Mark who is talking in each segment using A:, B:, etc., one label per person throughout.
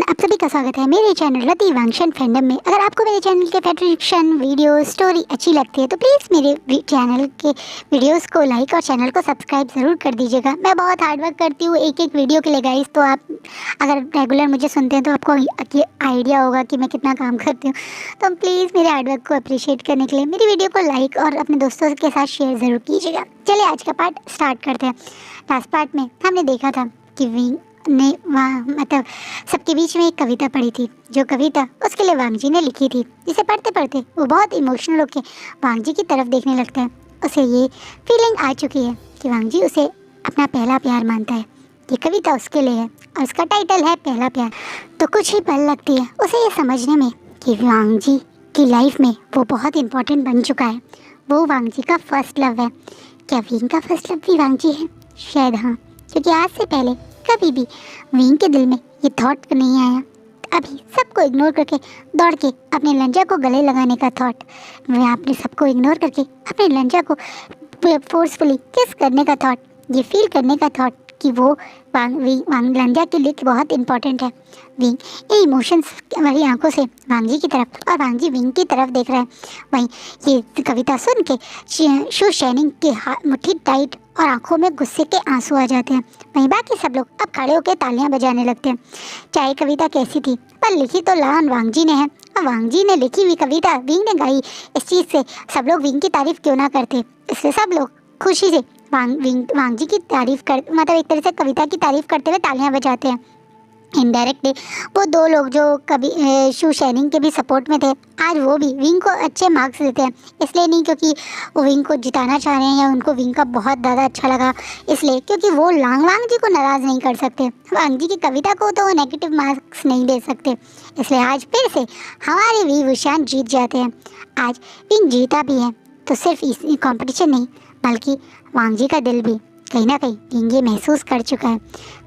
A: आप सभी का स्वागत है मेरे चैनल रति वांगशन फैंडम में। अगर आपको मेरे चैनल के फैक्शन वीडियो स्टोरी अच्छी लगती है तो प्लीज़ मेरे चैनल के वीडियोस को लाइक और चैनल को सब्सक्राइब ज़रूर कर दीजिएगा। मैं बहुत हार्ड वर्क करती हूँ एक एक वीडियो के लिए गाइस, तो आप अगर रेगुलर मुझे सुनते हैं तो आपको आइडिया होगा कि मैं कितना काम करती हूँ। तो प्लीज़ मेरे हार्ड वर्क को अप्रिशिएट करने के लिए मेरी वीडियो को लाइक और अपने दोस्तों के साथ शेयर ज़रूर कीजिएगा। चलिए आज का पार्ट स्टार्ट करते हैं। लास्ट पार्ट में हमने देखा था कि विंग ने मतलब सबके बीच में एक कविता पढ़ी थी, जो कविता उसके लिए वांगजी ने लिखी थी, जिसे पढ़ते पढ़ते वो बहुत इमोशनल होकर वांगजी की तरफ देखने लगता है। उसे ये फीलिंग आ चुकी है कि वांगजी उसे अपना पहला प्यार मानता है। ये कविता उसके लिए है और उसका टाइटल है पहला प्यार। तो कुछ ही पल लगती है उसे ये समझने में कि वांगजी की लाइफ में वो बहुत इम्पोर्टेंट बन चुका है। वो वांगजी का फर्स्ट लव है। क्या विंग का फर्स्ट लव भी वांगजी है? शायद हाँ, क्योंकि आज से पहले कभी भी विंग के दिल में ये थॉट नहीं आया। अभी सबको इग्नोर करके दौड़ के अपने लंजा को गले लगाने का थॉट, वह आपने सबको इग्नोर करके अपने लंजा को फोर्सफुली किस करने का थॉट, ये फील करने का थॉट कि वो वांग लंजा के लिए बहुत इंपॉर्टेंट है। विंग ये इमोशंस वाली आंखों से वांगजी की तरफ और वांगजी विंग की तरफ देख रहा है। वहीं ये कविता सुन के शू शैनिंग के मुट्ठी टाइट और आंखों में गुस्से के आंसू आ जाते हैं। वहीं बाकी सब लोग अब खड़े होकर तालियां बजाने लगते हैं। चाहे कविता कैसी थी, पर लिखी तो लान वांगजी ने है, और वांगजी ने लिखी हुई कविता विंग ने गाई। इस चीज़ से सब लोग विंग की तारीफ क्यों ना करते। इसलिए सब लोग खुशी से वांगजी की तारीफ कर, मतलब एक तरह से कविता की तारीफ करते हुए तालियां बजाते हैं। इनडायरेक्टली वो दो लोग जो कभी शू शैनिंग के भी सपोर्ट में थे, आज वो भी विंग को अच्छे मार्क्स देते हैं। इसलिए नहीं क्योंकि वो विंग को जिताना चाह रहे हैं या उनको विंग का बहुत ज़्यादा अच्छा लगा, इसलिए क्योंकि वो वांगजी को नाराज़ नहीं कर सकते। वांगजी की कविता को तो वो नेगेटिव मार्क्स नहीं दे सकते। इसलिए आज फिर से हमारे वी वुशान जीत जाते हैं। आज विंग जीता भी है तो सिर्फ इस कॉम्पिटिशन नहीं, बल्कि वांगजी का दिल भी कहीं ना कहीं विंग ये महसूस कर चुका है।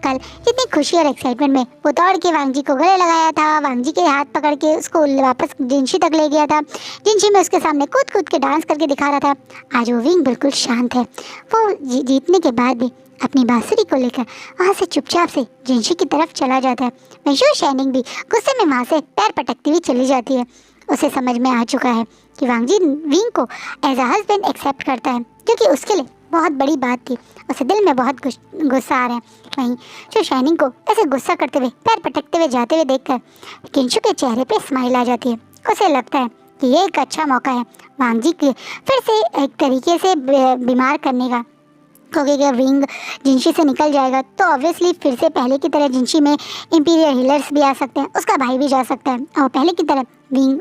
A: कल इतनी खुशी और एक्साइटमेंट में वो दौड़ के वांगजी को गले लगाया था, वांगजी के हाथ पकड़ के उसको वापस जिंशी तक ले गया था, जिंशी में उसके सामने कूद कूद के डांस करके दिखा रहा था। आज वो विंग बिल्कुल शांत है। वो जीतने के बाद भी अपनी बांसुरी को लेकर वहाँ से चुपचाप से जिंशी की तरफ चला जाता है। वहीं शू शैनिंग भी गुस्से में वहाँ से पैर पटकती हुई चली जाती है। उसे समझ में आ चुका है कि वांगजी विंग को एज अ हस्बैंड एक्सेप्ट करता है, क्योंकि उसके लिए बहुत बड़ी बात थी। उसे दिल में बहुत गुस्सा आ रहा है। वहीं शू शैनिंग को ऐसे गुस्सा करते हुए पैर पटकते हुए जाते हुए देखकर किंशु के चेहरे पे स्माइल आ जाती है। उसे लगता है कि ये एक अच्छा मौका है वांगजी के फिर से एक तरीके से बीमार करने का, क्योंकि अगर विंग जिंशी से निकल जाएगा तो ऑब्वियसली फिर से पहले की तरह जिंशी में इंपीरियर हीलर्स भी आ सकते हैं, उसका भाई भी जा सकता है और पहले की तरह विंग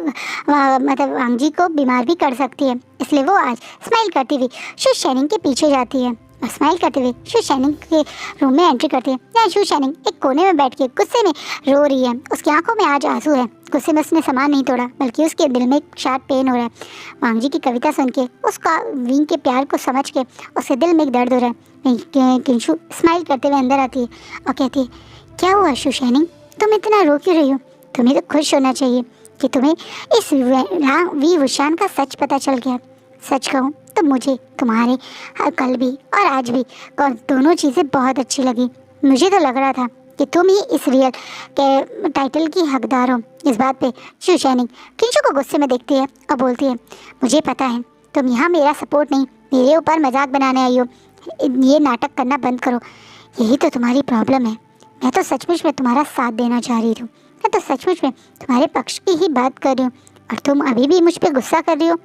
A: मतलब वांगजी को बीमार भी कर सकती है। इसलिए वो आज स्माइल करती हुई शू शैनिंग के पीछे जाती है और स्माइल करते हुए शू शैनिंग के रूम में एंट्री करती है, जहाँ शू शैनिंग एक कोने में बैठ के गुस्से में रो रही है। उसकी आंखों में आज आंसू है। गुस्से में उसने सामान नहीं तोड़ा, बल्कि उसके दिल में एक शार्प पेन हो रहा है। वांगजी की कविता सुन के उसका विंग के प्यार को समझ के उसके दिल में एक दर्द हो रहा है। किंशु स्माइल करते हुए अंदर आती है और कहती है, क्या हुआ शू शैनिंग, तुम इतना रो क्यों रही हो? तुम्हें तो खुश होना चाहिए कि तुम्हें इस वी वुशान का सच पता चल गया। सच कहूँ तो मुझे तुम्हारे कल भी और आज भी दोनों चीज़ें बहुत अच्छी लगी। मुझे तो लग रहा था कि तुम ही इस रियल के टाइटल की हकदार हो। इस बात पे शू शैनिंग किंशु को गुस्से में देखती है और बोलती है, मुझे पता है तुम यहाँ मेरा सपोर्ट नहीं, मेरे ऊपर मजाक बनाने आई हो। ये नाटक करना बंद करो, यही तो तुम्हारी प्रॉब्लम है। मैं तो सचमुच में तुम्हारा साथ देना चाह रही हूँ, मैं तो सचमुच में तुम्हारे पक्ष की ही बात कर रही हूँ, और तुम अभी भी मुझ पर गुस्सा कर रही हो।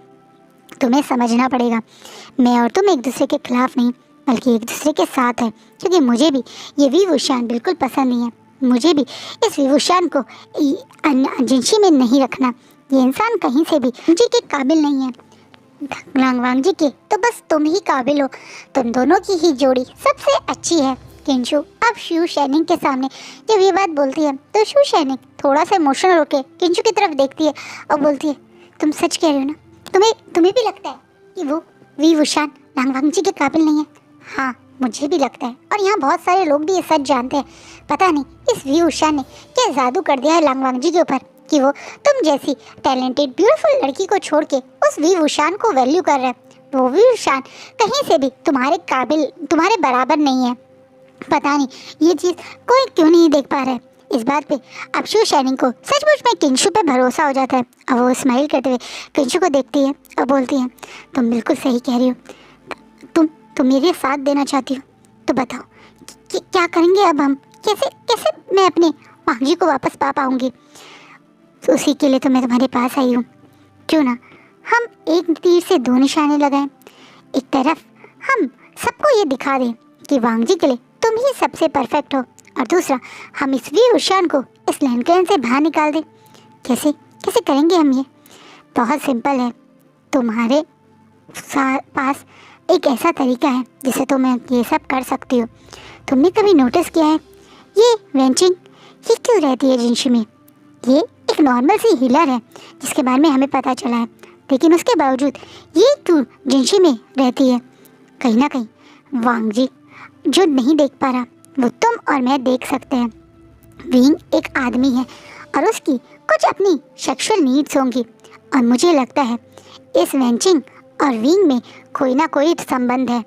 A: तुम्हें समझना पड़ेगा, मैं और तुम एक दूसरे के खिलाफ नहीं, बल्कि एक दूसरे के साथ है। क्योंकि मुझे भी ये वी वुशान बिल्कुल पसंद नहीं है। मुझे भी इस वी वुशान को जिंशी में नहीं रखना। ये इंसान कहीं से भी जिंशी के काबिल नहीं है। वांगजी के तो बस तुम ही काबिल हो। तुम दोनों की ही जोड़ी सबसे अच्छी है। किंशु अब शू शैनिंग के सामने जब ये बात बोलती है तो शू शैनिंग थोड़ा सा इमोशनल होकर किंशु की तरफ देखती है और बोलती है, तुम सच कह रहे हो ना? तुम्हें भी लगता है कि वो वी वुशान वांगजी के काबिल नहीं है? हाँ, मुझे भी लगता है, और यहाँ बहुत सारे लोग भी ये सच जानते हैं। पता नहीं इस वी वुशान ने क्या जादू कर दिया है वांगजी के ऊपर कि वो तुम जैसी टैलेंटेड ब्यूटीफुल लड़की को छोड़ के उस वी वुशान को वैल्यू कर रहा है। वो वी वुशान कहीं से भी तुम्हारे काबिल, तुम्हारे बराबर नहीं है। पता नहीं ये चीज़ कोई क्यों नहीं देख पा रहा है। इस बात पे अब शू शाइनिंग को सचमुच में किंशु पे भरोसा हो जाता है और वो स्माइल करते हुए किंशु को देखती है और बोलती है, तुम बिल्कुल सही कह रही हो, तुम मेरे साथ देना चाहती हो तो बताओ क्या करेंगे अब हम, कैसे कैसे मैं अपने वांगजी को वापस पा पाऊंगी। तो उसी के लिए तो मैं तुम्हारे पास आई हूँ। क्यों ना हम एक तीर से दो निशाने लगाएं। एक तरफ हम सबको ये दिखा दें कि वांगजी के लिए तुम ही सबसे परफेक्ट हो, और दूसरा हम इस वी उशान को इस लैंडक्लेन से बाहर निकाल दें। कैसे कैसे करेंगे हम ये? बहुत सिंपल है। तुम्हारे पास एक ऐसा तरीका है जिससे तुम ये सब कर सकती हो। तुमने कभी नोटिस किया है ये वेंचिंग ये क्यों रहती है जिनशी में? ये एक नॉर्मल सी हीलर है जिसके बारे में हमें पता चला है, लेकिन उसके बावजूद ये क्यों जिनशी में रहती है? कहीं ना कहीं वांगजी जो नहीं देख पा रहा वो तुम और मैं देख सकते हैं। विंग एक आदमी है और उसकी कुछ अपनी सेक्सुअल नीड्स होंगी, और मुझे लगता है इस वेंचिंग और विंग में कोई ना कोई संबंध है।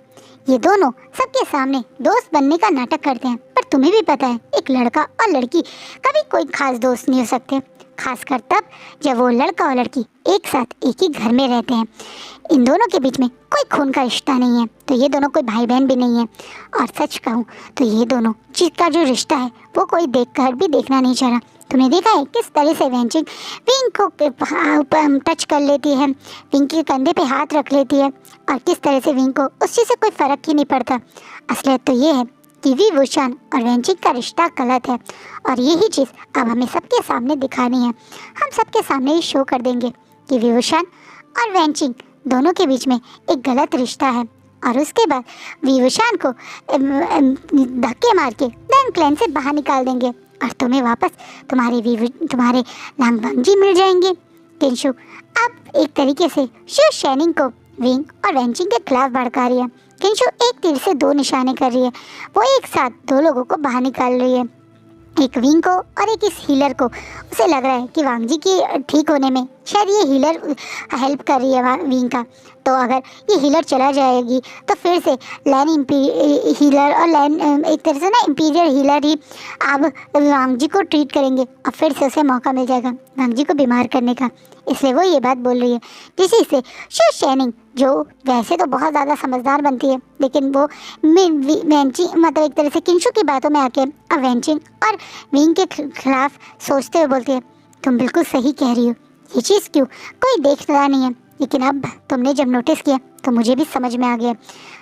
A: ये दोनों सबके सामने दोस्त बनने का नाटक करते हैं, पर तुम्हें भी पता है एक लड़का और लड़की कभी कोई खास दोस्त नहीं हो सकते, खासकर तब जब वो लड़का और लड़की एक साथ एक ही घर में रहते हैं। इन दोनों के बीच में कोई खून का रिश्ता नहीं है, तो ये दोनों कोई भाई बहन भी नहीं है। और सच कहूँ तो ये दोनों जिसका जो रिश्ता है वो कोई देखकर भी देखना नहीं चाह रहा। तुमने देखा है किस तरह से वेंचिंग विंग को टच कर लेती है, विंग के कंधे पे हाथ रख लेती है, और किस तरह से विंग को उस चीज़ से कोई फ़र्क ही नहीं पड़ता। असलियत तो ये है कि वी वुशान और वेंचिंग का रिश्ता गलत है, और यही चीज़ अब हमें सबके सामने दिखानी है। हम सबके सामने ही शो कर देंगे कि वी वुशान और वेंचिंग दोनों के बीच में एक गलत रिश्ता है, और उसके बाद वी वुशान को धक्के मार के लैंडक्लेन से बाहर निकाल देंगे, और तुम्हें वापस तुम्हारे वांगजी मिल जाएंगे। किंशु अब एक तरीके से शू शाइनिंग को विंग और वेंचिंग के खिलाफ भड़का रही है। किंशु एक तीर से दो निशाने कर रही है। वो एक साथ दो लोगों को बाहर निकाल रही है, एक विंग को और एक इस हीलर को। उसे लग रहा है कि वांगजी की ठीक होने में शायद ये हीलर हेल्प कर रही है विंग का। तो अगर ये हीलर चला जाएगी तो फिर से लैन हीलर और लैन एक तरह से ना इंपीरियर हीलर ही अब वांगजी को ट्रीट करेंगे, और फिर से उसे मौका मिल जाएगा वांगजी को बीमार करने का। इसलिए वो ये बात बोल रही है, जिसी से शू शाइनिंग जो वैसे तो बहुत ज़्यादा समझदार बनती है, लेकिन वो वेंचिंग मतलब एक तरह से किंशु की बातों में आके अब वेंचिंग और विंग के खिलाफ सोचते हुए बोलती है, तुम बिल्कुल सही कह रही हो, ये चीज़ क्यों कोई देख रहा नहीं है, लेकिन अब तुमने जब नोटिस किया तो मुझे भी समझ में आ गया।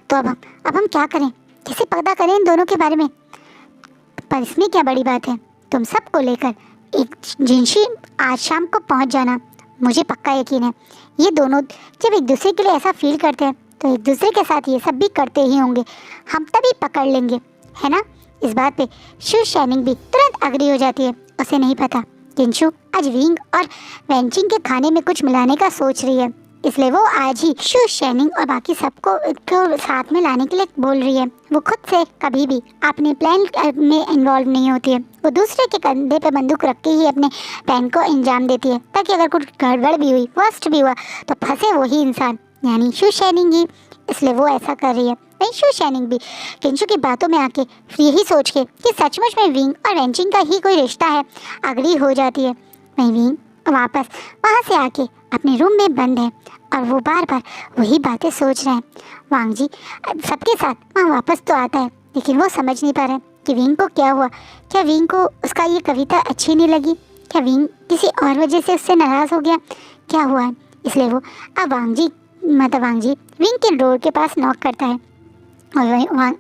A: तो अब हम क्या करें, कैसे पता करें इन दोनों के बारे में? पर इसमें क्या बड़ी बात है, तुम सबको लेकर एक जिनशी आज शाम को पहुंच जाना। मुझे पक्का यकीन है ये दोनों जब एक दूसरे के लिए ऐसा फील करते हैं तो एक दूसरे के साथ ये सब भी करते ही होंगे, हम तभी पकड़ लेंगे, है ना? इस बात पे शू शाइनिंग भी तुरंत अग्री हो जाती है। उसे नहीं पता किंशु आज विंग और वेंचिंग के खाने में कुछ मिलाने का सोच रही है, इसलिए वो आज ही शू शाइनिंग और बाकी सबको साथ में लाने के लिए बोल रही है। वो खुद से कभी भी अपने प्लान में इन्वॉल्व नहीं होती है, वो दूसरे के कंधे पे बंदूक रख के ही अपने प्लान को अंजाम देती है, ताकि अगर कुछ गड़बड़ भी हुई, वर्स्ट भी हुआ, तो फंसे वही इंसान यानी शू शाइनिंग ही। इसलिए वो ऐसा कर रही है। वहीं शू शाइनिंग भी किंशु की बातों में आके यही सोच के कि सचमुच में विंग और वेंचिंग का ही कोई रिश्ता है अग्री हो जाती है। वहीं विंग वापस वहाँ से आके अपने रूम में बंद है और वो बार बार वही बातें सोच रहे हैं। वांगजी सबके साथ वहाँ वापस तो आता है, लेकिन वो समझ नहीं पा रहे कि विंग को क्या हुआ। क्या विंग को उसका ये कविता अच्छी नहीं लगी? क्या विंग किसी और वजह से उससे नाराज़ हो गया? क्या हुआ है? इसलिए वो अब वांगजी विंग के डोर के पास नॉक करता है, और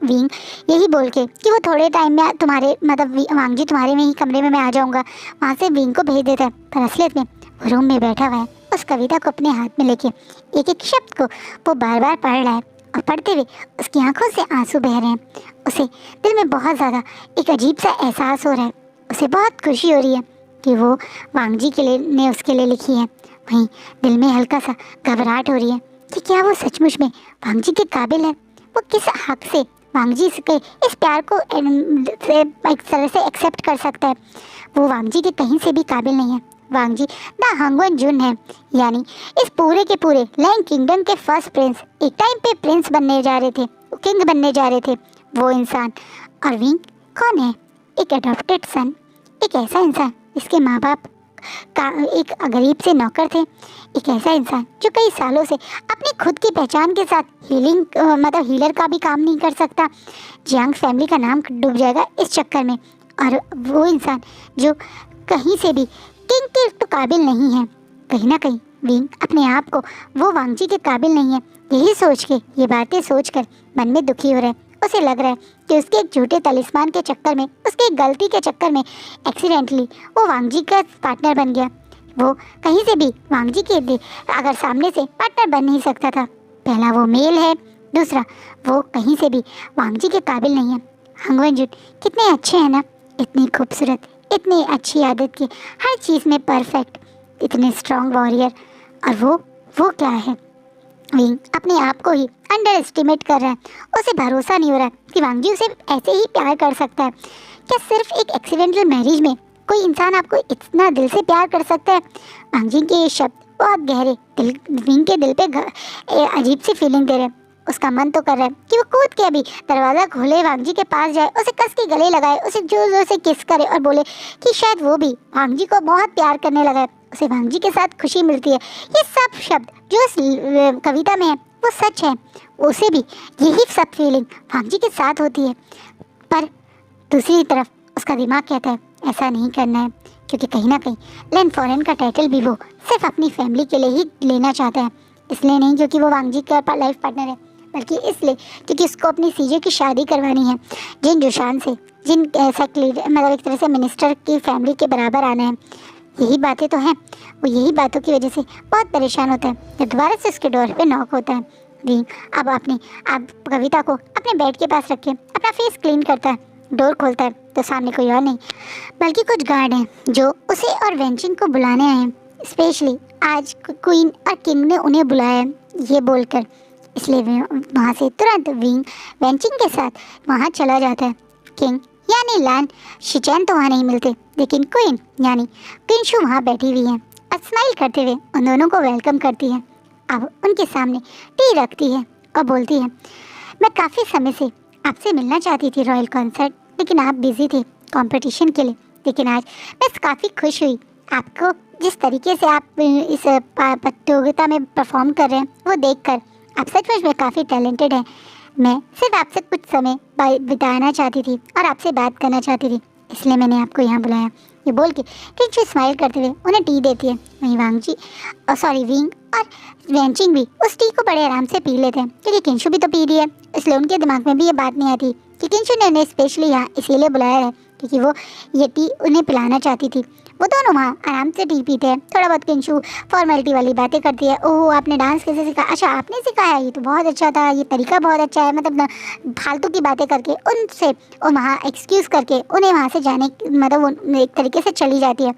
A: विंग यही बोल के कि वो थोड़े टाइम में तुम्हारे वांगजी तुम्हारे में ही कमरे में मैं आ जाऊँगा, वहाँ से विंग को भेज देता है। पर असलियत में वो रूम में बैठा हुआ है, उस कविता को अपने हाथ में लेके एक एक शब्द को वो बार बार पढ़ रहा है, और पढ़ते हुए उसकी आंखों से आंसू बह रहे हैं। उसे दिल में बहुत ज़्यादा एक अजीब सा एहसास हो रहा है। उसे बहुत खुशी हो रही है कि वो वांगजी के लिए ने उसके लिए लिखी है। वहीं दिल में हल्का सा घबराहट हो रही है कि क्या वो सचमुच में वांगजी के काबिल है? वो किस हक से वांगजी के इस प्यार को एक तरह से एक्सेप्ट कर सकता है? वो वांगजी के कहीं से भी काबिल नहीं है। वांगजी द हांगवन जुन है, यानी इस पूरे के पूरे लैंग किंगडम के फर्स्ट प्रिंस, एक टाइम पे प्रिंस बनने जा रहे थे, किंग बनने जा रहे थे वो इंसान। और विंग कौन है? एक अडॉप्टेड सन, एक ऐसा इंसान जिसके माँ बाप का एक गरीब से नौकर थे, एक ऐसा इंसान जो कई सालों से अपनी खुद की पहचान के साथ मतलब हीलर का भी काम नहीं कर सकता। जियांग फैमिली का नाम डूब जाएगा इस चक्कर में। और वो इंसान जो कहीं से भी किंग के तो काबिल नहीं है, कहीं ना कहीं विंग अपने आप को वो वांगजी के काबिल नहीं है, यही सोच के, ये बातें सोचकर मन में दुखी हो रहा है। उसे लग रहा है कि उसके एक झूठे तलिस्मान के चक्कर में, उसके एक गलती के चक्कर में एक्सीडेंटली वो वांगजी का पार्टनर बन गया। वो कहीं से भी वांगजी के अगर सामने से पार्टनर बन नहीं सकता था। पहला वो मेल है, दूसरा वो कहीं से भी वांगजी के काबिल नहीं है। हांग वेंजुन कितने अच्छे हैं ना, इतनी खूबसूरत, इतनी अच्छी आदत की, हर चीज़ में परफेक्ट, इतने स्ट्रॉन्ग वॉरियर। और वो क्या है? विंग अपने आप को ही अंडर एस्टिमेट कर रहा है। उसे भरोसा नहीं हो रहा है कि वांगजी उसे ऐसे ही प्यार कर सकता है। क्या सिर्फ एक एक्सीडेंटल मैरिज में कोई इंसान आपको इतना दिल से प्यार कर सकता है? वांगजी के ये शब्द बहुत गहरे विंग के दिल पे अजीब सी फीलिंग दे रहे हैं। उसका मन तो कर रहा है कि वो कूद के अभी दरवाज़ा खोले, वांगजी के पास जाए, उसे कस के गले लगाए, उसे जोर जोर से किस करे और बोले कि शायद वो भी वांगजी को बहुत प्यार करने लगा है, उसे वांगजी के साथ खुशी मिलती है। ये सब शब्द जो इस कविता में है वो सच है। उसे भी यही सब फीलिंग वांगजी के साथ होती है। पर दूसरी तरफ उसका दिमाग कहता है ऐसा नहीं करना है, क्योंकि कहीं ना कहीं लैंड फॉरेन का टाइटल भी वो सिर्फ अपनी फैमिली के लिए ही लेना चाहता है। इसलिए नहीं क्योंकि वो वांगजी का लाइफ पार्टनर है, बल्कि इसलिए क्योंकि उसको अपनी सीजे की शादी करवानी है, जिन जोशान से, जिन मतलब एक तरह से मिनिस्टर की फैमिली के बराबर आना है। यही बातें तो हैं। वो यही बातों की वजह से बहुत परेशान होता है जब दोबारा से उसके डोर पे नॉक होता है। विंग अब आप कविता को अपने बेड के पास रख के अपना फेस क्लीन करता है। डोर खोलता है तो सामने कोई और नहीं बल्कि कुछ गार्ड हैं जो उसे और वेंचिंग को बुलाने आए हैं। स्पेशली आज क्वीन और किंग ने उन्हें बुलाया है ये बोलकर। इसलिए वहाँ से तुरंत विंग वेंचिंग के साथ वहाँ चला जाता है। किंग यानी लैन शिचैन तो वहाँ नहीं मिलते, लेकिन क्वीन यानी किंशु वहाँ बैठी हुई है और स्माइल करते हुए उन दोनों को वेलकम करती है। अब उनके सामने टी रखती है और बोलती है मैं काफ़ी समय से आपसे मिलना चाहती थी रॉयल कॉन्सर्ट, लेकिन आप बिजी थे कंपटीशन के लिए। लेकिन आज मैं काफ़ी खुश हुई आपको जिस तरीके से आप इस प्रतियोगिता में परफॉर्म कर रहे हैं वो देखकर। आप सचमुच में काफ़ी टैलेंटेड हैं। मैं सिर्फ आपसे कुछ समय बिताना चाहती थी और आपसे बात करना चाहती थी, इसलिए मैंने आपको यहाँ बुलाया। ये बोल के किंशु स्माइल करते हुए उन्हें टी देती है। वहीं विंग और वेंचिंग भी उस टी को बड़े आराम से पी लेते हैं, क्योंकि किंशु भी तो पी रही है। इसलिए उनके दिमाग में भी ये बात नहीं आती कि किंशु ने उन्हें स्पेशली यहाँ इसीलिए बुलाया है क्योंकि वो ये टी उन्हें पिलाना चाहती थी। वो दोनों वहाँ आराम से टी पीते हैं। थोड़ा बहुत किंशु फॉर्मेलिटी वाली बातें करती है। ओह आपने डांस कैसे सीखा? अच्छा आपने सिखाया, ये तो बहुत अच्छा था, ये तरीका बहुत अच्छा है। मतलब फालतू की बातें करके उनसे और वहाँ एक्सक्यूज़ करके उन्हें वहाँ से जाने मतलब वो एक तरीके से चली जाती है।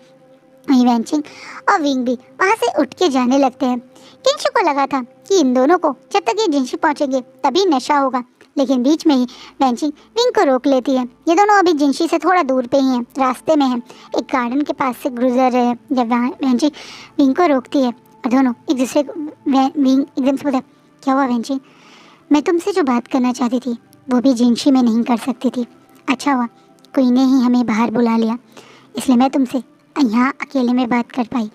A: वहीं वेंचिंग और विंग भी वहाँ से उठ के जाने लगते हैं। किंशु को लगा था कि इन दोनों को जब तक ये जिंशी पहुँचेंगे तभी नशा होगा, लेकिन बीच में ही वेंचिंग विंग को रोक लेती है। ये दोनों अभी जिंशी से थोड़ा दूर पे ही हैं, रास्ते में हैं, एक गार्डन के पास से गुजर रहे हैं जब वेंचिंग विंग को रोकती है और दोनों एक दूसरे को विंग एकदम से बोलता क्या हुआ वेंचिंग? मैं तुमसे जो बात करना चाहती थी वो भी जिंशी में नहीं कर सकती थी। अच्छा हुआ कोई ने ही हमें बाहर बुला लिया, इसलिए मैं तुमसे यहाँ अकेले में बात कर पाई।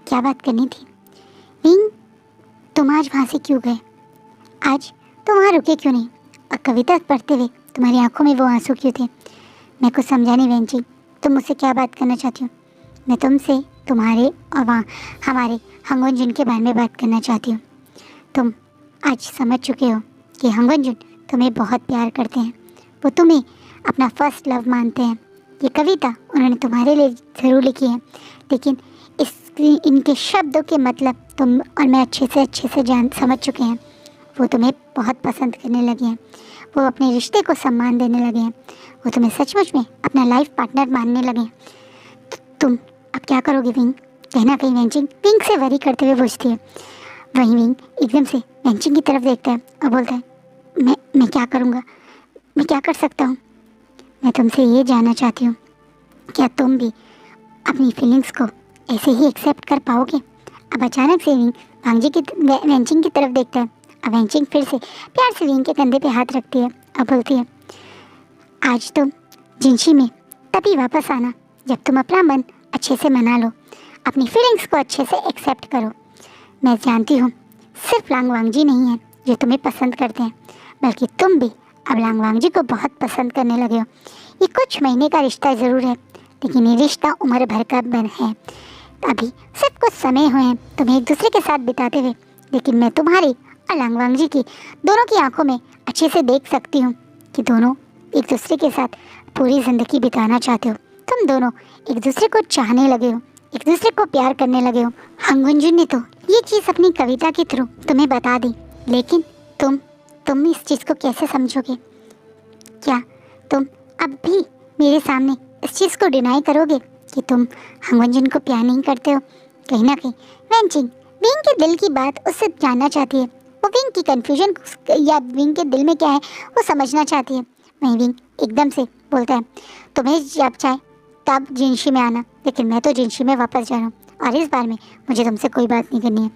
A: क्या बात करनी थी? विंग तुम आज वहाँ से क्यों गए? आज तुम वहाँ रुके क्यों नहीं? और कविता पढ़ते हुए तुम्हारी आंखों में वो आंसू क्यों थे? मैं कुछ समझा नहीं वेंचिंग, तुम मुझसे क्या बात करना चाहती हो? मैं तुमसे तुम्हारे और वहाँ हमारे हांग वेंजुन के बारे में बात करना चाहती हूँ। तुम आज समझ चुके हो कि हांग वेंजुन तुम्हें बहुत प्यार करते हैं, वो तुम्हें अपना फर्स्ट लव मानते हैं। ये कविता उन्होंने तुम्हारे लिए ज़रूर लिखी है, लेकिन इनके शब्दों के मतलब तुम और मैं अच्छे से समझ चुके हैं। वो तुम्हें बहुत पसंद करने लगे हैं, वो अपने रिश्ते को सम्मान देने लगे हैं, वो तुम्हें सचमुच में अपना लाइफ पार्टनर मानने लगे हैं। तुम अब क्या करोगे विंग? कहना कहीं वेंचिंग विंग से वरी करते हुए पूछती है। वहीं विंग एकदम से वेंचिंग की तरफ देखता है और बोलता है मैं क्या करूँगा? मैं क्या कर सकता हूँ? मैं तुमसे ये जानना चाहती हूँ, क्या तुम भी अपनी फीलिंग्स को ऐसे ही एक्सेप्ट कर पाओगे? अब अचानक से विंग वेंचिंग की तरफ देखता है। अब वेंचिंग फिर से प्यार से विंग के कंधे पे हाथ रखती है और बोलती है आज तुम जिंशी में तभी वापस आना जब तुम अपना मन अच्छे से मना लो, अपनी फीलिंग्स को अच्छे से एक्सेप्ट करो। मैं जानती हूँ सिर्फ लांग वांगजी नहीं है जो तुम्हें पसंद करते हैं, बल्कि तुम भी अब लांग वांगजी को बहुत पसंद करने लगे हो। ये कुछ महीने का रिश्ता ज़रूर है, लेकिन ये रिश्ता उम्र भर का बन है। अभी सिर्फ कुछ समय हुए हैं तुम्हें एक दूसरे के साथ बिताते हुए, लेकिन मैं तुम्हारी और लांग वांगजी की दोनों की आंखों में अच्छे से देख सकती हूँ कि दोनों एक दूसरे के साथ पूरी ज़िंदगी बिताना चाहते हो। तुम दोनों एक दूसरे को चाहने लगे हो, एक दूसरे को प्यार करने लगे हो। हंगुंजुन ने तो ये चीज़ अपनी कविता के थ्रू तुम्हें बता दी, लेकिन तुम इस चीज़ को कैसे समझोगे? क्या तुम अब भी मेरे सामने इस चीज़ को डिनाई करोगे कि तुम हंगुंजुन को प्यार नहीं करते हो? कहीं ना कहीं वेंचिंग विंग के दिल की बात उससे जानना चाहती है। वो विंग की कन्फ्यूजन या विंग के दिल में क्या है वो समझना चाहती है। वहीं विंग एकदम से बोलता है, तुम्हें जब चाहे तब जिनशी में आना, लेकिन मैं तो जिनशी में वापस जा रहा हूँ और इस बार में मुझे तुमसे कोई बात नहीं करनी है।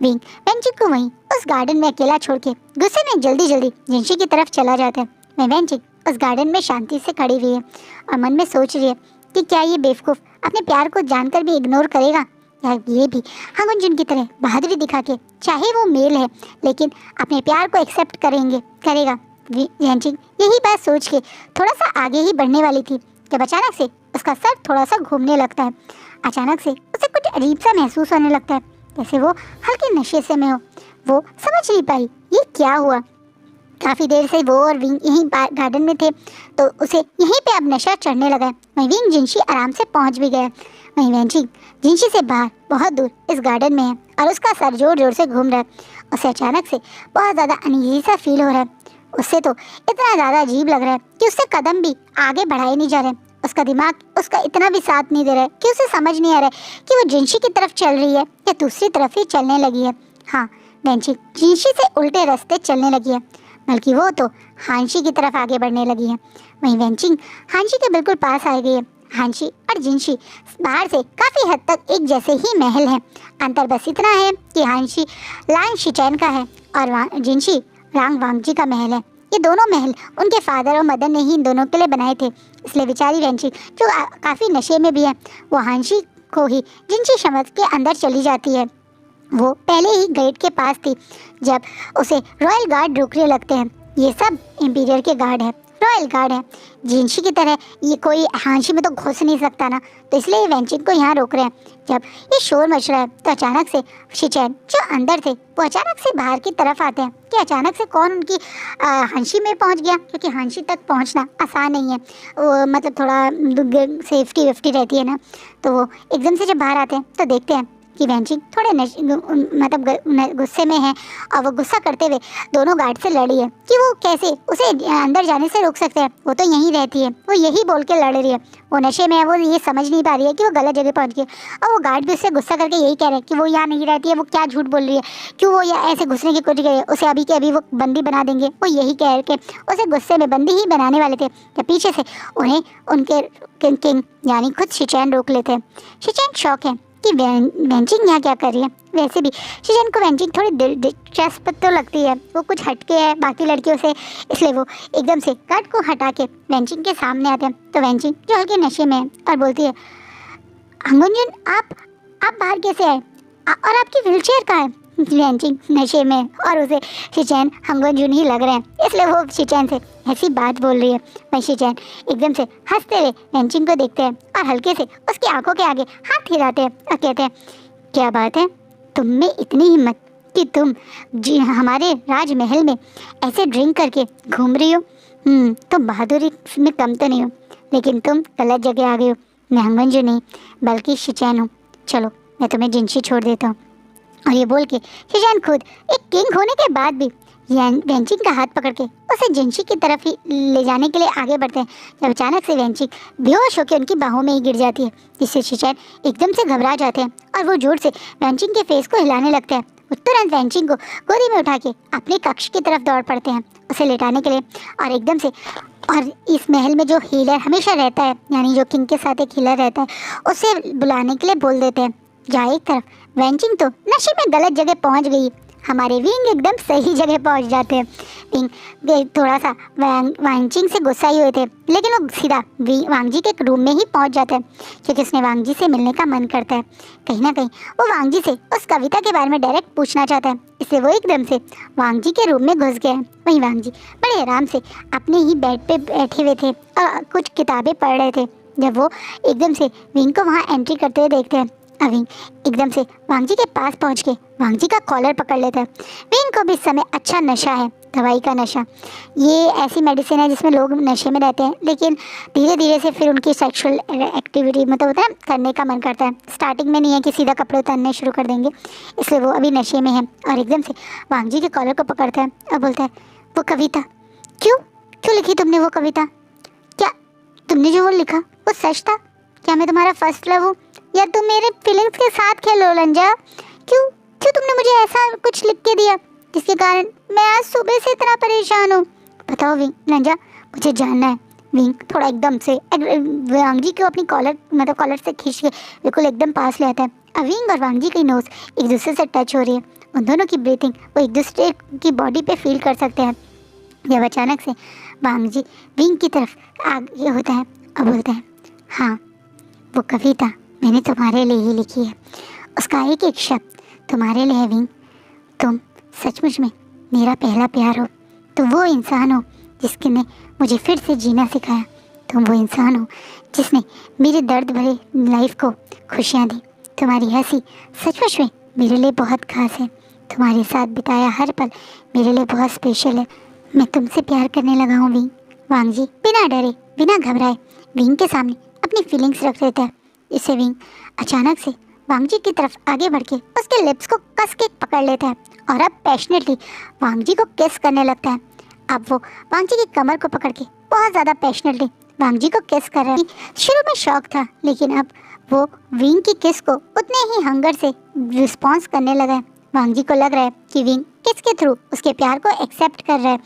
A: विंग वेंचिंग को वहीं उस गार्डन में अकेला छोड़ के गुस्से में जल्दी जिनशी की तरफ चला जाता है। मैं वेंचिंग उस गार्डन में शांति से खड़ी हुई है और मन में सोच रही है कि क्या ये बेवकूफ़ अपने प्यार को जानकर भी इग्नोर करेगा, या ये भी हंगुंजुन की तरह बहादुरी दिखा के, चाहे वो मेल है लेकिन अपने प्यार को एक्सेप्ट करेगा। वेंचिंग यही बात सोच के थोड़ा सा आगे ही बढ़ने वाली थी जब अचानक से उसका सर थोड़ा सा घूमने लगता है। अचानक से उसे कुछ अजीब सा महसूस होने लगता है, जैसे वो हल्के नशे से में हो। वो समझ नहीं पाई ये क्या हुआ। काफ़ी देर से वो और विंग यहीं गार्डन में थे तो उसे यहीं पे अब नशा चढ़ने लगा है। वहीं विंग जिनशी आराम से पहुंच भी गया। वहीं वेंचिंग जिनशी से बाहर बहुत दूर इस गार्डन में है और उसका सर जोर जोर से घूम रहा है। उसे अचानक से बहुत ज़्यादा अनईजी सा फील हो रहा है। उससे तो इतना ज़्यादा अजीब लग रहा है कि उससे कदम भी आगे बढ़ाए नहीं जा रहे। उसका दिमाग उसका इतना भी साथ नहीं दे रहा है कि उसे समझ नहीं आ रहा है कि वो जिनशी की तरफ चल रही है या दूसरी तरफ ही चलने लगी है। हाँ, वेंचिंग जिनशी से उल्टे रास्ते चलने लगी है, बल्कि वो तो हांशी की तरफ आगे बढ़ने लगी है। वहीं वेंचिंग हांशी के बिल्कुल पास आ गई है। हांशी और जिनशी बाहर से काफ़ी हद तक एक जैसे ही महल हैं। अंतर बस इतना है कि हांशी लांग शिचैन का है और जिनशी लांग वांगजी का महल है। ये दोनों महल उनके फादर और मदर ने ही इन दोनों के लिए बनाए थे। इसलिए बेचारी वेंचिंग जो काफ़ी नशे में भी है, वो हांशी को ही जिनशी समझ के अंदर चली जाती है। वो पहले ही गेट के पास थी जब उसे रॉयल गार्ड रोकने लगते हैं। ये सब इंपीरियर के गार्ड है, रॉयल गार्ड है। जिनशी की तरह ये कोई हांशी में तो घुस नहीं सकता ना, तो इसलिए वेंचिंग को यहाँ रोक रहे हैं। जब ये शोर मच रहा है तो अचानक से शिचैन जो अंदर थे वो अचानक से बाहर की तरफ आते हैं कि अचानक से कौन उनकी हांशी में पहुँच गया, क्योंकि हांशी तक पहुँचना आसान नहीं है। वो मतलब थोड़ा सेफ्टी वेफ्टी रहती है ना, तो वो एकदम से जब बाहर आते हैं तो देखते हैं कि वेंचिंग थोड़े मतलब गुस्से में है और वो गुस्सा करते हुए दोनों गार्ड से लड़ी है कि वो कैसे उसे अंदर जाने से रोक सकते हैं। वो तो यहीं रहती है, वो यही बोल के लड़ रही है। वो नशे में है, वो ये समझ नहीं पा रही है कि वो गलत जगह पहुंच गई। और वो गार्ड भी उससे गुस्सा करके यही कह रहे हैं कि वो यहाँ नहीं रहती है, वो क्या झूठ बोल रही है, क्यों वो यहाँ ऐसे घुसने की कोशिश करे, उसे अभी के अभी वो बंदी बना देंगे। वो यही कह के उसे गुस्से में बंदी ही बनाने वाले थे जब पीछे से उन्हें उनके किंग यानी खुद शिचैन रोक लेते हैं। शिचैन शौक है कि वेंचिंग यहाँ क्या कर रही है। वैसे भी शिचैन को वेंचिंग थोड़ी दिलचस्प तो लगती है, वो कुछ हटके है बाकी लड़कियों से, इसलिए वो एकदम से गार्ड को हटा के वेंचिंग के सामने आते हैं। तो वेंचिंग जो हल्के नशे में है और बोलती है, हंगुंजुन आप बाहर कैसे आए और आपकी व्हीलचेयर कहाँ है? वेंचिंग नशे में और उसे शिचैन हंगुंजुन ही लग रहे हैं, इसलिए वो शिचैन से ऐसी बात बोल रही है। वहीं शिचैन एकदम से हंसते हुए वेंचिंग को देखते हैं और हल्के से उसकी आंखों के आगे हाथ हिलाते हैं और कहते हैं, क्या बात है, तुम में इतनी हिम्मत कि तुम जी हमारे राजमहल में ऐसे ड्रिंक करके घूम रही हो। तुम बहादुरी में कम तो नहीं हो, लेकिन तुम गलत जगह आ गई हो। मैं हंगुंजुन नहीं बल्कि शिचैन हूँ। चलो मैं तुम्हें जिनशी छोड़ देता हूँ। और ये बोल के शिचैन खुद एक किंग होने के बाद भी वेंचिंग का हाथ पकड़ के उसे जिनशी की तरफ ही ले जाने के लिए आगे बढ़ते हैं। जब अचानक से वेंचिंग बेहोश होकर उनकी बाहों में ही गिर जाती है, जिससे शिचैन एकदम से घबरा जाते हैं और वो जोर से वेंचिंग के फेस को हिलाने लगते हैं। वो तुरंत वेंचिंग को गोदी में उठा के अपने कक्ष की तरफ दौड़ पड़ते हैं उसे लेटाने के लिए। और एकदम से और इस महल में जो हीलर हमेशा रहता है, यानी जो किंग के साथ एक हीलर रहता है, उसे बुलाने के लिए बोल देते हैं। जहाँ एक तरफ वेंचिंग तो नशे में गलत जगह पहुंच गई हमारे विंग एकदम सही जगह पहुंच जाते हैं। विंग थोड़ा सा वांगजिंग से गुस्सा ही हुए थे, लेकिन वो सीधा वांगजी के रूम में ही पहुंच जाते हैं क्योंकि उसने वांगजी से मिलने का मन करता है। कहीं ना कहीं वो वांगजी से उस कविता के बारे में डायरेक्ट पूछना चाहता है, इसलिए वो एकदम से वांगजी के रूम में घुस गया है। वहीं वांगजी बड़े आराम से अपने ही बेड पे बैठे हुए थे और कुछ किताबें पढ़ रहे थे जब वो एकदम से विंग को वहाँ एंट्री करते हुए देखते हैं। विंग एकदम से वांगजी के पास पहुंच के वांगजी का कॉलर पकड़ लेता है। विंग को भी इस समय अच्छा नशा है, दवाई का नशा। ये ऐसी मेडिसिन है जिसमें लोग नशे में रहते हैं, लेकिन धीरे धीरे से फिर उनकी सेक्सुअल एक्टिविटी मतलब होता है करने का मन करता है। स्टार्टिंग में नहीं है कि सीधा कपड़े उतारने शुरू कर देंगे, इसलिए वो अभी नशे में है और एकदम से वांगजी के कॉलर को पकड़ता है और बोलता है, वो कविता क्यों क्यों लिखी तुमने? वो कविता क्या तुमने जो वो लिखा वो सच था? क्या मैं तुम्हारा फर्स्ट लव हूँ या तुम मेरे फीलिंग्स के साथ खेलो लंजा? क्यों क्यों तुमने मुझे ऐसा कुछ लिख के दिया जिसके कारण मैं आज सुबह से इतना परेशान हूँ? बताओ विंग, लंजा मुझे जानना है। विंग थोड़ा एकदम से वांगजी को अपनी कॉलर से खींच के बिल्कुल एकदम पास ले आता है। अब विंग और वांगजी की नोज एक दूसरे से टच हो रही है। उन दोनों की ब्रीथिंग वो एक दूसरे की बॉडी पे फील कर सकते हैं जब अचानक से वांगजी विंग की तरफ आगे होता है और बोलता है, हाँ वो कविता मैंने तुम्हारे लिए ही लिखी है, उसका एक एक शब्द तुम्हारे लिए है विंग। तुम सचमुच में मेरा पहला प्यार हो। तुम वो इंसान हो जिसने मुझे फिर से जीना सिखाया। तुम वो इंसान हो जिसने मेरे दर्द भरे लाइफ को खुशियाँ दी। तुम्हारी हंसी सचमुच में मेरे लिए बहुत खास है। तुम्हारे साथ बिताया हर पल मेरे लिए बहुत स्पेशल है। मैं तुमसे प्यार करने लगा हूँ विंग। वांगजी बिना डरे बिना घबराए विंग के सामने अपनी फीलिंग्स रख देता है। इससे विंग अचानक से वांगजी की तरफ आगे बढ़ के उसके लिप्स को कस के पकड़ लेता है और अब पैशनेटली वांगजी को किस करने लगता है। अब वो वांगजी की कमर को पकड़ के बहुत ज़्यादा पैशनेटली वांगजी को किस कर रहा है। शुरू में शौक था, लेकिन अब वो विंग की किस को उतने ही हंगर से रिस्पॉन्स करने लगा है। वांगजी को लग रहा है कि विंग किस के थ्रू उसके प्यार को एक्सेप्ट कर रहा है।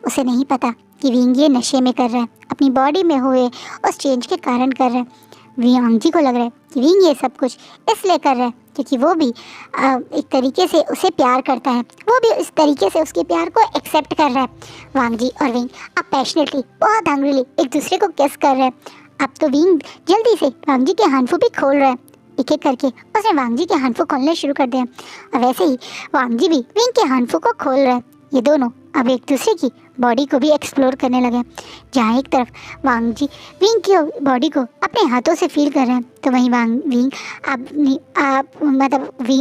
A: उसे नहीं पता कि विंग ये नशे में कर रहा है, अपनी बॉडी में हुए उस चेंज के कारण कर रहा है। वांगजी को लग रहा है कि विंग ये सब कुछ इसलिए कर रहा है क्योंकि वो भी एक तरीके से उसे प्यार करता है, वो भी इस तरीके से उसके प्यार को एक्सेप्ट कर रहा है। वांगजी और विंग अब पैशनेटली बहुत हंग्रीली एक दूसरे को किस कर रहे हैं। अब तो विंग जल्दी से वांगजी के हानफू भी खोल रहा है। एक एक करके उसने वांगजी के हानफू खोलने शुरू कर दिया और वैसे ही वांगजी भी विंग के हानफू को खोल रहा है। ये दोनों अब एक दूसरे की बॉडी को भी एक्सप्लोर करने लगे। जहाँ एक तरफ वांगजी विंग की बॉडी को अपने हाथों से फील कर रहे हैं, तो वहीं विंग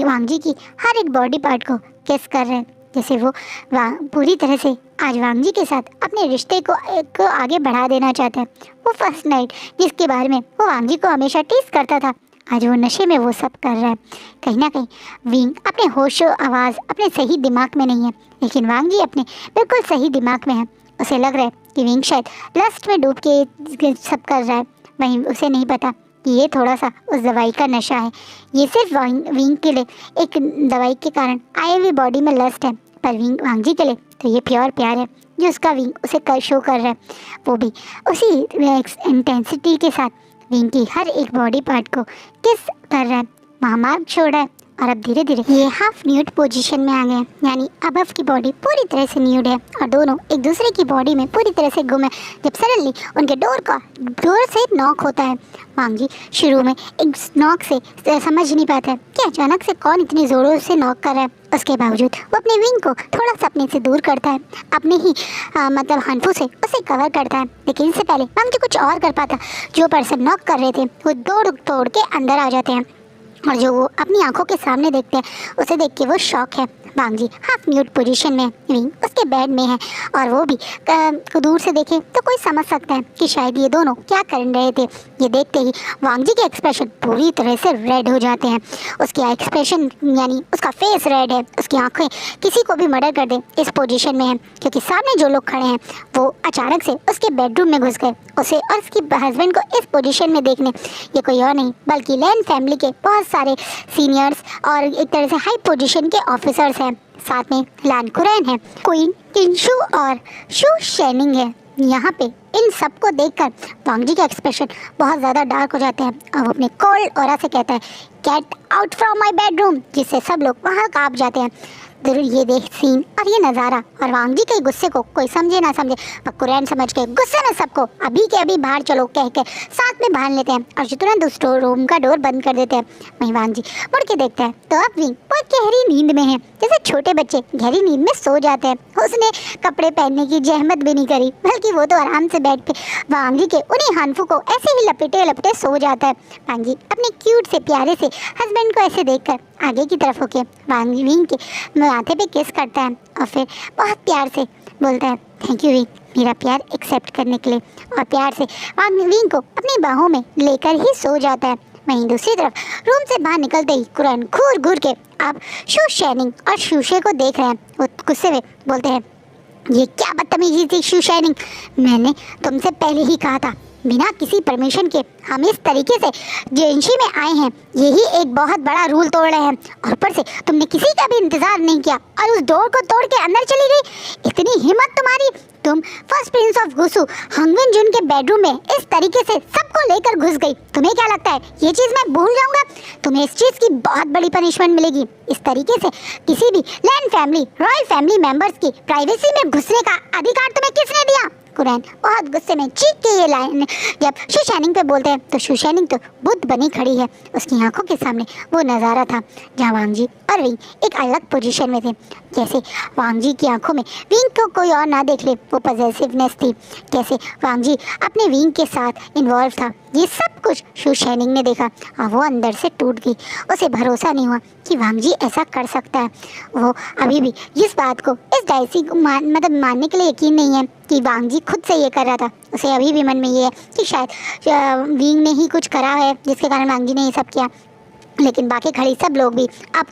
A: वांगजी की हर एक बॉडी पार्ट को किस कर रहे हैं, जैसे वो पूरी तरह से आज वांगजी के साथ अपने रिश्ते को आगे बढ़ा देना चाहते हैं। वो फर्स्ट नाइट जिसके बारे में वो वांगजी को हमेशा टीज करता था, आज वो नशे में वो सब कर रहा है। कहीं ना कहीं विंग अपने होशो आवाज़ अपने सही दिमाग में नहीं है, लेकिन वांगजी अपने बिल्कुल सही दिमाग में है। उसे लग रहा है कि विंग शायद लस्ट में डूब के सब कर रहा है। वहीं उसे नहीं पता कि ये थोड़ा सा उस दवाई का नशा है। ये सिर्फ विंग के लिए एक दवाई के कारण आई हुई बॉडी में लस्ट है, पर वांगजी के लिए तो ये प्योर प्यार है जो उसका विंग उसे शो कर रहा है। वो भी उसी इंटेंसिटी के साथ विंग की हर एक बॉडी पार्ट को किस कर रहा है, महामार्ग छोड़ रहा है। और अब धीरे धीरे ये हाफ न्यूड पोजीशन में आ गए, यानी अबव की बॉडी पूरी तरह से न्यूड है और दोनों एक दूसरे की बॉडी में पूरी तरह से गुम है। जब सडनली उनके डोर से नॉक होता है। वांगजी शुरू में एक नॉक से समझ नहीं पाता है कि अचानक से कौन इतनी ज़ोरों से नॉक कर रहा है। उसके बावजूद वो अपने विंग को थोड़ा सा अपने से दूर करता है, अपने ही मतलब हानफू से उसे कवर करता है। लेकिन इससे पहले वांगजी कुछ और कर पाता, जो पर्सन नॉक कर रहे थे वो दौड़ तोड़ के अंदर आ जाते हैं और जो वो अपनी आंखों के सामने देखते हैं उसे देख के वो शॉक है। वांगजी हाफ न्यूड पोजीशन में, विंग उसके बेड में है और वो भी दूर से देखे तो कोई समझ सकता है कि शायद ये दोनों क्या कर रहे थे। ये देखते ही वांगजी के एक्सप्रेशन पूरी तरह से रेड हो जाते हैं। उसके एक्सप्रेशन यानी उसका फेस रेड है, उसकी आंखें किसी को भी मर्डर कर दे इस पोजीशन में है, क्योंकि सामने जो लोग खड़े हैं वो अचानक से उसके बेडरूम में घुस गए उसे और उसके हस्बैंड को इस पोजीशन में देखने। ये कोई और नहीं बल्कि लैन फैमिली के बहुत सारे सीनियर्स और एक तरह से हाई पोजीशन के ऑफिसर्स हैं। साथ में लैन कुरैन है, क्वीन किंशु और शू शेनिंग है। यहाँ पे इन सबको देखकर वांगजी का एक्सप्रेशन बहुत ज़्यादा डार्क हो जाता है और वो अपने कोल्ड ऑरा से कहता है, get out from my bedroom, जिससे सब लोग वहाँ काँप जाते हैं। जरूर ये देख सीन और ये नज़ारा और वांग जी के गुस्से को कोई समझे ना समझे, पर कुरैन समझ के गुस्से में सबको अभी के अभी बाहर चलो कह के साथ में बांध लेते हैं और तुरंत उस रूम का डोर बंद कर देते हैं। वहीं वांग जी मुड़ के देखते हैं तो अब विंग बहुत गहरी नींद में है, जैसे छोटे बच्चे गहरी नींद में सो जाते हैं। उसने कपड़े पहनने की जहमत भी नहीं करी, बल्कि वो तो आराम से बैठ के वांग जी के उन्हीं हानफू को ऐसे ही लपेटे लपेटे सो जाता है। वांग जी अपने क्यूट से प्यारे से हस्बैंड को ऐसे देखकर आगे की तरफ होके वांग विंग के माथे पे किस करता है और फिर बहुत प्यार से बोलता है, थैंक यू विंग, मेरा प्यार एक्सेप्ट करने के लिए, और प्यार से वांग विंग को अपनी बाहों में लेकर ही सो जाता है। वहीं दूसरी तरफ रूम से बाहर निकलते ही कुरैन घूर घूर के अब शू शाइनिंग और शूशे को देख रहे हैं। वो गुस्से में बोलते हैं, ये क्या बदतमीजी थी शू शाइनिंग, मैंने तुमसे पहले ही कहा था बिना किसी परमिशन के हम इस तरीके से जेंशी में आए हैं, यही एक बहुत बड़ा रूल तोड़ रहे हैं, और ऊपर से तुमने किसी का भी इंतजार नहीं किया और उस डोर को तोड़ के अंदर चली गई। इतनी हिम्मत तुम्हारी, तुम फर्स्ट प्रिंस ऑफ गुसु हंगविन जुन के बेडरूम में इस तरीके से सबको लेकर घुस गई। तुम्हें क्या लगता है ये चीज़ मैं भूल जाऊंगा? तुम्हें इस चीज़ की बहुत बड़ी पनिशमेंट मिलेगी। इस तरीके से किसी भी land family royal family members की प्राइवेसी में घुसने का अधिकार तुम्हें किसने दिया? कुरैन बहुत गुस्से में चीख के ये लाइन जब शू शाइनिंग पे बोलते हैं तो शू शाइनिंग तो बुद्ध बनी खड़ी है। उसकी आंखों के सामने वो नज़ारा था जहाँ वांग जी और विंग एक अलग पोजीशन में थे। जैसे वांग जी की आंखों में विंग को कोई और ना देख ले, वो पॉजेसिवनेस थी। कैसे वांग जी अपने विंग के साथ इन्वॉल्व था, ये सब कुछ शू शाइनिंग ने देखा और वो अंदर से टूट गई। उसे भरोसा नहीं हुआ कि वांग जी ऐसा कर सकता है। वो अभी भी इस बात को इस डायसी को मानने के लिए यकीन नहीं है कि वांग जी खुद से ये कर रहा था। उसे अभी भी मन में ये है कि शायद विंग ने ही कुछ करा है जिसके कारण वांग जी ने ये सब किया। लेकिन बाकी खड़ी सब लोग भी अब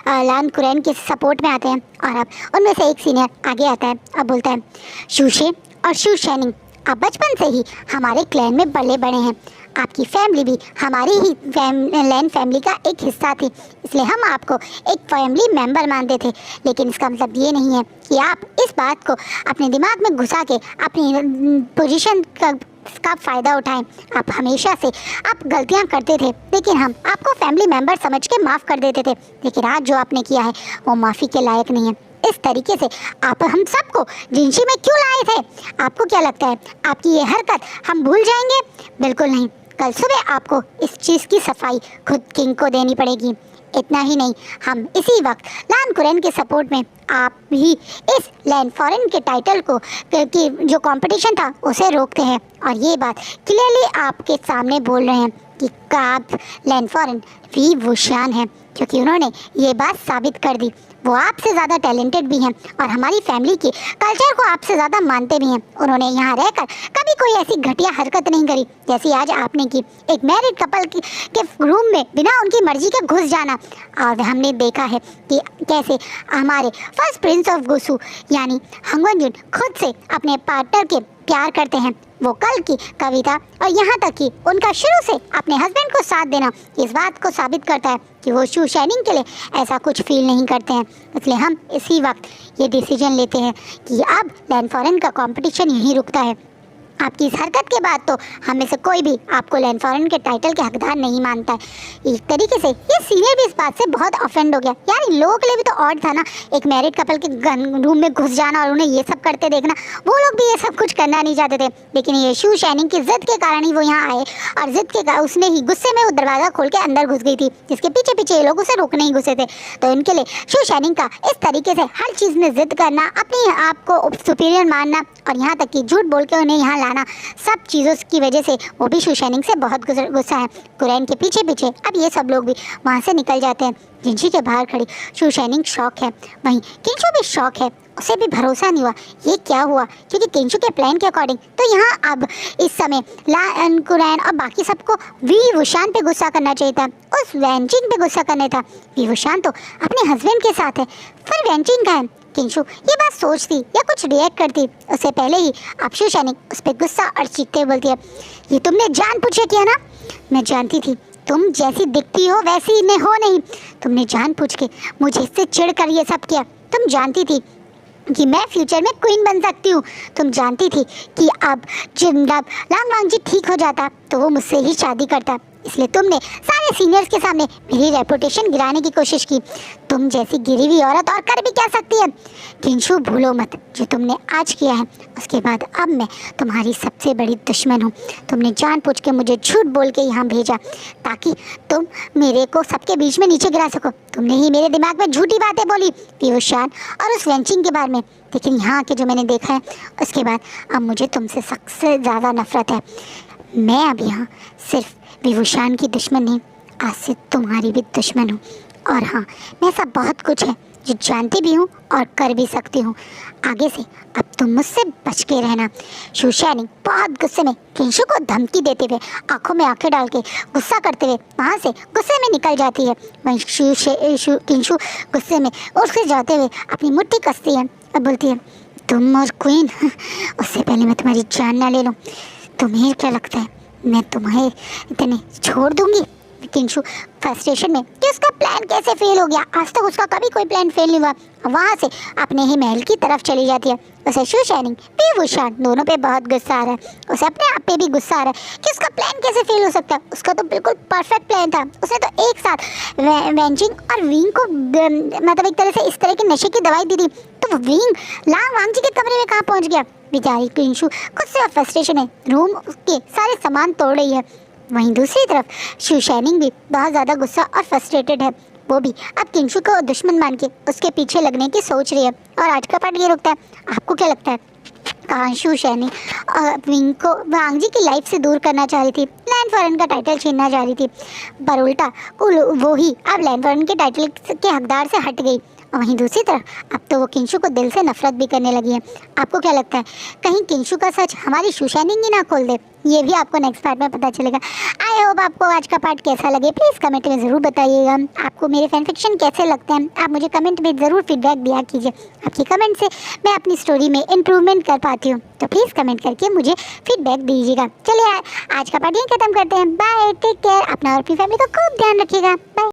A: लैंड कुरैन के सपोर्ट में आते हैं और अब उनमें से एक सीनियर आगे आता है। अब बोलता है, शूशे और शू शाइनिंग आप बचपन से ही हमारे क्लैन में पले बड़े हैं, आपकी फैमिली भी हमारी ही लैंड फैमिली का एक हिस्सा थी, इसलिए हम आपको एक फैमिली मेंबर मानते थे। लेकिन इसका मतलब ये नहीं है कि आप इस बात को अपने दिमाग में घुसा के अपनी पोजीशन का फ़ायदा उठाएं। आप हमेशा से आप गलतियां करते थे, लेकिन हम आपको फैमिली मेंबर समझ के माफ़ कर देते थे। लेकिन आज जो आपने किया है वो माफ़ी के लायक नहीं है। इस तरीके से आप हम सबको जिंशी में क्यों लाए थे? आपको क्या लगता है आपकी ये हरकत हम भूल जाएंगे? बिल्कुल नहीं। कल सुबह आपको इस चीज़ की सफाई खुद किंग को देनी पड़ेगी। इतना ही नहीं, हम इसी वक्त लैंड कुरैन के सपोर्ट में आप भी इस लैंड फॉरेन के टाइटल को की जो कंपटीशन था उसे रोकते हैं, और ये बात क्लियरली आपके सामने बोल रहे हैं कि आप लैंड फॉरेन वी वुशियान हैं, क्योंकि उन्होंने ये बात साबित कर दी। वो आपसे ज़्यादा टैलेंटेड भी हैं और हमारी फैमिली की कल्चर को आपसे ज़्यादा मानते भी हैं। उन्होंने यहाँ रहकर कभी कोई ऐसी घटिया हरकत नहीं करी जैसी आज आपने की, एक मैरिड कपल के रूम में बिना उनकी मर्जी के घुस जाना। और हमने देखा है कि कैसे हमारे फर्स्ट प्रिंस ऑफ गुसु यानी हंगवन जुन खुद से अपने पार्टनर के प्यार करते हैं। वो कल की कविता और यहाँ तक कि उनका शुरू से अपने हस्बैंड को साथ देना इस बात को साबित करता है कि वो शू शाइनिंग के लिए ऐसा कुछ फील नहीं करते हैं। इसलिए हम इसी वक्त ये डिसीजन लेते हैं कि अब लैंड फॉरेन का कंपटीशन यहीं रुकता है। आपकी इस हरकत के बाद तो हम में से कोई भी आपको लैंड फॉरेन के टाइटल के हकदार नहीं मानता है। एक तरीके से ये सीनियर भी इस बात से बहुत ऑफेंड हो गया। यार इन लोगों के लिए भी तो ऑड था ना, एक मैरिड कपल के रूम में घुस जाना और उन्हें ये सब करते देखना। वो लोग भी ये सब कुछ करना नहीं चाहते थे, लेकिन ये शू शाइनिंग की जिद के कारण ही वो यहाँ आए और जिद के उसने ही गुस्से में वो दरवाज़ा खोल के अंदर घुस गई थी, जिसके पीछे पीछे ये लोग उसे रोकने ही घुसे थे। तो इनके लिए शू शाइनिंग का इस तरीके से हर चीज़ में जिद करना, अपनी आप को सुपीरियर मानना और यहाँ तक कि झूठ बोल के उन्हें यहाँ लाना, सब चीज़ों की वजह से वो भी शू शाइनिंग से बहुत गुस्सा है। कुरैन के पीछे पीछे अब ये सब लोग भी वहाँ से निकल जाते हैं। जिंशी के बाहर खड़ी शू शाइनिंग शौक है, वहीं किंशु भी शौक है। उसे भी भरोसा नहीं हुआ ये क्या हुआ, क्योंकि किंशु के प्लान के अकॉर्डिंग तो यहाँ अब इस समय लैंड कुरैन और बाकी सबको वी वुशान पे गुस्सा करना चाहिए था, उस वैनचिंग पे गुस्सा करना था। वी वुशान तो अपने हस्बैंड के साथ है, फिर वैनचिंग का है। किंशु ये बात सोचती या कुछ रिएक्ट करती उससे पहले ही अब शू शाइनिंग उस पर गुस्सा और चीखते बोलती है, ये तुमने जान पूछे किया ना? मैं जानती थी तुम जैसी दिखती हो वैसी ने हो नहीं। तुमने जान पूछ के मुझे इससे चिढ़ कर ये सब किया। तुम जानती थी कि मैं फ्यूचर में क्वीन बन सकती हूँ। तुम जानती थी कि अब जब लांग वांग जी ठीक हो जाता तो वो मुझसे ही शादी करता। इसलिए तुमने सारे सीनियर्स के सामने मेरी रेपुटेशन गिराने की कोशिश की। तुम जैसी गिरी हुई औरत और कर भी क्या सकती है? किंशु, भूलो मत जो तुमने आज किया है। उसके बाद अब मैं तुम्हारी सबसे बड़ी दुश्मन हूँ। तुमने जानबूझ के मुझे झूठ बोल के यहाँ भेजा ताकि तुम मेरे को सबके बीच में नीचे गिरा सको। तुमने ही मेरे दिमाग में झूठी बातें बोली पीयूषान और उस वेंचिंग के बारे में, लेकिन यहाँ के जो मैंने देखा है उसके बाद अब मुझे तुमसे सबसे ज़्यादा नफरत है। मैं अब यहाँ सिर्फ विभूषान की दुश्मन नहीं, आज से तुम्हारी भी दुश्मन हूँ। और हाँ, मैं ऐसा बहुत कुछ है जो जानती भी हूँ और कर भी सकती हूँ। आगे से अब तुम मुझसे बच के रहना। शूशानी बहुत गुस्से में किंशु को धमकी देते हुए, आंखों में आंखें डाल के गुस्सा करते हुए वहाँ से गुस्से में निकल जाती है। वहीं किंशु गुस्से में उससे जाते हुए अपनी मुट्ठी कसती है और बोलती है, तुम और क्वीन, उससे पहले मैं तुम्हारी जान ना ले लूँ। तुम्हें क्या लगता है मैं तुम्हें इतने छोड़ दूँगी? किंशु फ्रस्ट्रेशन में कि उसका प्लान कैसे फेल हो गया, आज तक उसका कभी कोई प्लान फेल नहीं हुआ, वहाँ से अपने ही महल की तरफ चली जाती है। उसे शूशानी विभूषण दोनों पे बहुत गुस्सा आ रहा है। उसे अपने आप पे भी गुस्सा आ रहा है कि उसका प्लान कैसे फेल हो सकता है। उसका तो बिल्कुल परफेक्ट प्लान था। उसने तो एक साथ वेंचिंग और विंग को मतलब एक तरह से इस तरह की नशे की दवाई दी थी, तो विंग लांग वांगजी के कमरे में कहाँ पहुँच गया? बेचारी किंशु गुस्से और फ्रस्ट्रेशन है, रूम के सारे सामान तोड़ रही है। वहीं दूसरी तरफ शूशानिंग भी बहुत ज़्यादा गुस्सा और फ्रस्ट्रेटेड है। वो भी अब किंशु को दुश्मन मान के उसके पीछे लगने की सोच रही है। और आज का पार्ट ये रुकता है। आपको क्या लगता है कहाँ शूशानी विंग को वांगजी की लाइफ से दूर करना चाह रही थी, लैंड फॉरेन का टाइटल छीनना चाह रही थी, पर उल्टा वो ही अब लैंड फॉरेन के टाइटल के हकदार से हट गई। और वहीं दूसरी तरफ अब तो वो किंशु को दिल से नफरत भी करने लगी है। आपको क्या लगता है कहीं किंशु का सच हमारी शूशानिंग ही ना खोल दे? ये भी आपको नेक्स्ट पार्ट में पता चलेगा। आई होप आपको आज का पार्ट कैसा लगे, प्लीज़ कमेंट में ज़रूर बताइएगा। आपको मेरे फैन फिक्शन कैसे लगते हैं, आप मुझे कमेंट में ज़रूर फीडबैक दिया कीजिए। आपकी कमेंट से मैं अपनी स्टोरी में इम्प्रूवमेंट कर पाती हूँ, तो प्लीज़ कमेंट करके मुझे फीडबैक दीजिएगा। चलिए आज का पार्ट यहीं ख़त्म करते हैं। बाय, टेक केयर, अपना और अपनी फैमिली का खूब ध्यान रखिएगा। बाय।